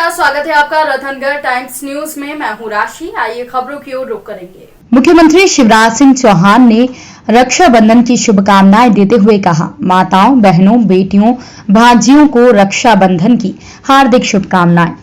नमस्कार, स्वागत है आपका रतनगढ़ टाइम्स न्यूज में। मैं हूं राशि। आइए खबरों की ओर रुख करेंगे। मुख्यमंत्री शिवराज सिंह चौहान ने रक्षाबंधन की शुभकामनाएं देते हुए कहा, माताओं, बहनों, बेटियों, भांजियों को रक्षाबंधन की हार्दिक शुभकामनाएं।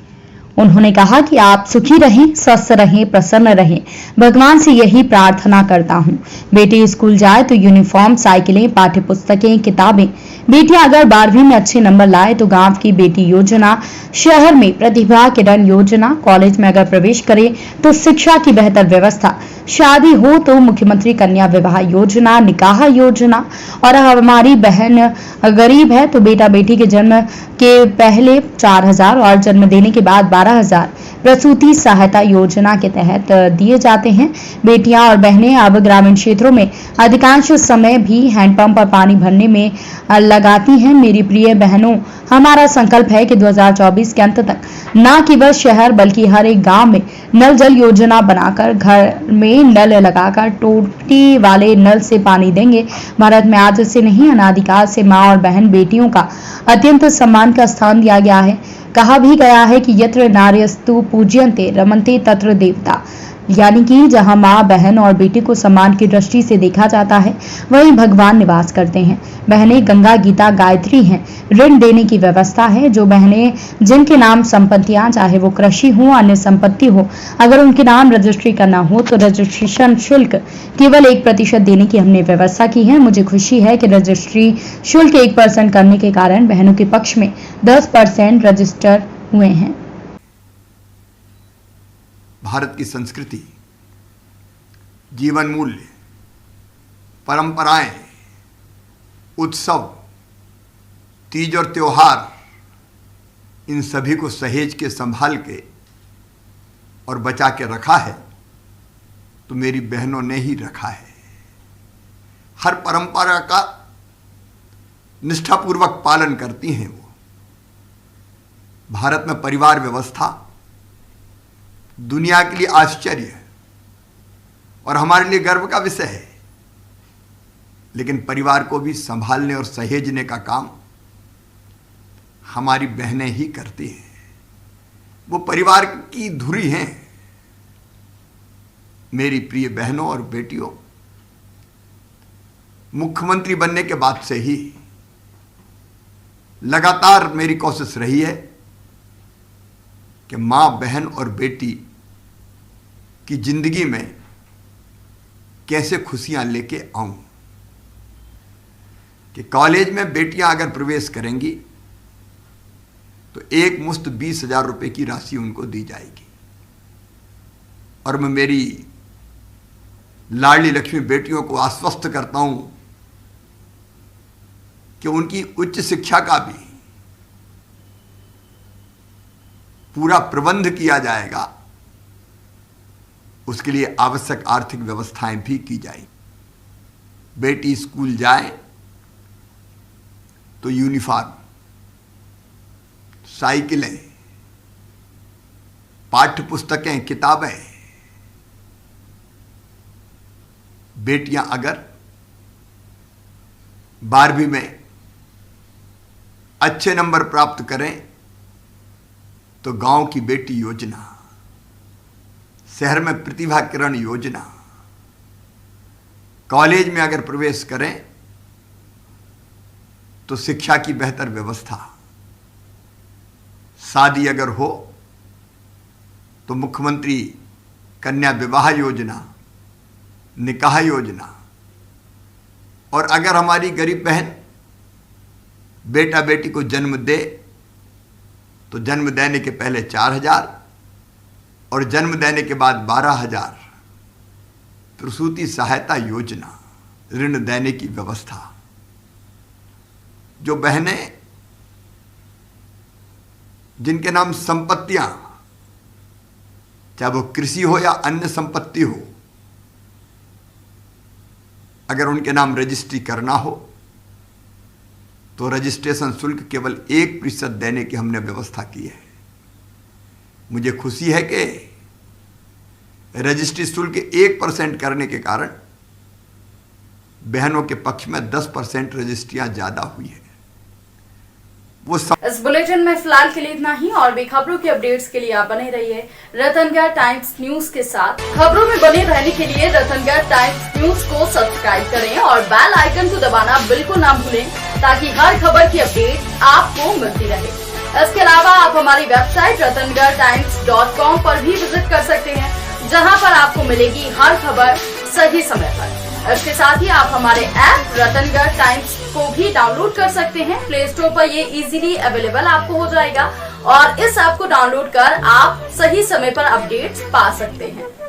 उन्होंने कहा कि आप सुखी रहें, स्वस्थ रहें, प्रसन्न रहें। भगवान से यही प्रार्थना करता हूं। बेटी स्कूल जाए तो यूनिफॉर्म, साइकिलें, पाठ्य पुस्तकें, किताबें। बेटियां अगर 12वीं में अच्छे नंबर लाए तो गांव की बेटी योजना, शहर में प्रतिभा किरण योजना, कॉलेज में अगर प्रवेश करे तो शिक्षा की बेहतर व्यवस्था, शादी हो तो मुख्यमंत्री कन्या विवाह योजना, निकाह योजना, और हमारी बहन गरीब है तो बेटा बेटी के जन्म के पहले 4,000 और जन्म देने के बाद 12,000 प्रसूति सहायता योजना के तहत दिए जाते हैं। बेटियां और बहनें अब ग्रामीण क्षेत्रों में अधिकांश समय भी हैंडपंप पर पानी भरने में लगाती हैं। मेरी प्रिय बहनों, हमारा संकल्प है कि 2024 के अंत तक न केवल शहर बल्कि हर एक गांव में नल जल योजना बनाकर घर में नल लगाकर टोटी वाले नल से पानी देंगे। भारत में आज से नहीं, अनादिकाल से मां और बहन बेटियों का अत्यंत सम्मान का स्थान दिया गया है। कहा भी गया है कि यत्र नार्यस्तु पूज्यन्ते रमन्ते तत्र देवता, यानी कि जहां मां, बहन और बेटी को सम्मान की दृष्टि से देखा जाता है वहीं भगवान निवास करते हैं। बहनें गंगा, गीता, गायत्री हैं। ऋण देने की व्यवस्था है। जो बहनें जिनके नाम संपत्तियां, चाहे वो कृषि हो, अन्य संपत्ति हो, अगर उनके नाम रजिस्ट्री करना हो तो रजिस्ट्रेशन शुल्क केवल 1% देने की हमने व्यवस्था की है। मुझे खुशी है कि रजिस्ट्री शुल्क 1% करने के कारण बहनों के पक्ष में 10% रजिस्टर हुए हैं। भारत की संस्कृति, जीवन मूल्य, परंपराएं, उत्सव, तीज और त्योहार, इन सभी को सहेज के, संभाल के और बचा के रखा है तो मेरी बहनों ने ही रखा है। हर परंपरा का निष्ठापूर्वक पालन करती हैं वो। भारत में परिवार व्यवस्था दुनिया के लिए आश्चर्य है और हमारे लिए गर्व का विषय है, लेकिन परिवार को भी संभालने और सहेजने का काम हमारी बहनें ही करती हैं। वो परिवार की धुरी हैं। मेरी प्रिय बहनों और बेटियों, मुख्यमंत्री बनने के बाद से ही लगातार मेरी कोशिश रही है कि मां, बहन और बेटी की जिंदगी में कैसे खुशियां लेके आऊं। कि कॉलेज में बेटियां अगर प्रवेश करेंगी तो एक मुश्त 20,000 रुपए की राशि उनको दी जाएगी। और मैं मेरी लाडली लक्ष्मी बेटियों को आश्वस्त करता हूं कि उनकी उच्च शिक्षा का भी पूरा प्रबंध किया जाएगा। उसके लिए आवश्यक आर्थिक व्यवस्थाएं भी की जाएंगी। बेटी स्कूल जाए तो यूनिफॉर्म, साइकिलें, पाठ्य पुस्तकें, किताबें। बेटियां अगर 12वीं में अच्छे नंबर प्राप्त करें तो गांव की बेटी योजना, शहर में प्रतिभा किरण योजना, कॉलेज में अगर प्रवेश करें तो शिक्षा की बेहतर व्यवस्था, शादी अगर हो तो मुख्यमंत्री कन्या विवाह योजना, निकाह योजना। और अगर हमारी गरीब बहन बेटा बेटी को जन्म दे तो जन्म देने के पहले 4,000 और जन्म देने के बाद 12,000 प्रसूति सहायता योजना, ऋण देने की व्यवस्था। जो बहनें जिनके नाम संपत्तियां, चाहे वो कृषि हो या अन्य संपत्ति हो, अगर उनके नाम रजिस्ट्री करना हो तो रजिस्ट्रेशन शुल्क केवल 1% देने की हमने व्यवस्था की है। मुझे खुशी है कि रजिस्ट्री शुल्क 1% करने के कारण बहनों के पक्ष में 10% रजिस्ट्रियां ज्यादा हुई है। वो इस बुलेटिन में फिलहाल के लिए इतना ही। और भी खबरों की अपडेट्स के लिए आप बने रहिए रतनगढ़ टाइम्स न्यूज के साथ। खबरों में बने रहने के लिए रतनगढ़ टाइम्स न्यूज को सब्सक्राइब करें और बेल आइकन को दबाना बिल्कुल ना भूलें, ताकि हर खबर की अपडेट आपको मिलती रहे। इसके अलावा आप हमारी वेबसाइट ratangartimes.com पर भी विजिट कर सकते हैं, जहां पर आपको मिलेगी हर खबर सही समय पर। इसके साथ ही आप हमारे ऐप रतनगढ़ टाइम्स को भी डाउनलोड कर सकते हैं। प्ले स्टोर पर ये इजीली अवेलेबल आपको हो जाएगा और इस ऐप को डाउनलोड कर आप सही समय पर अपडेट्स पा सकते हैं।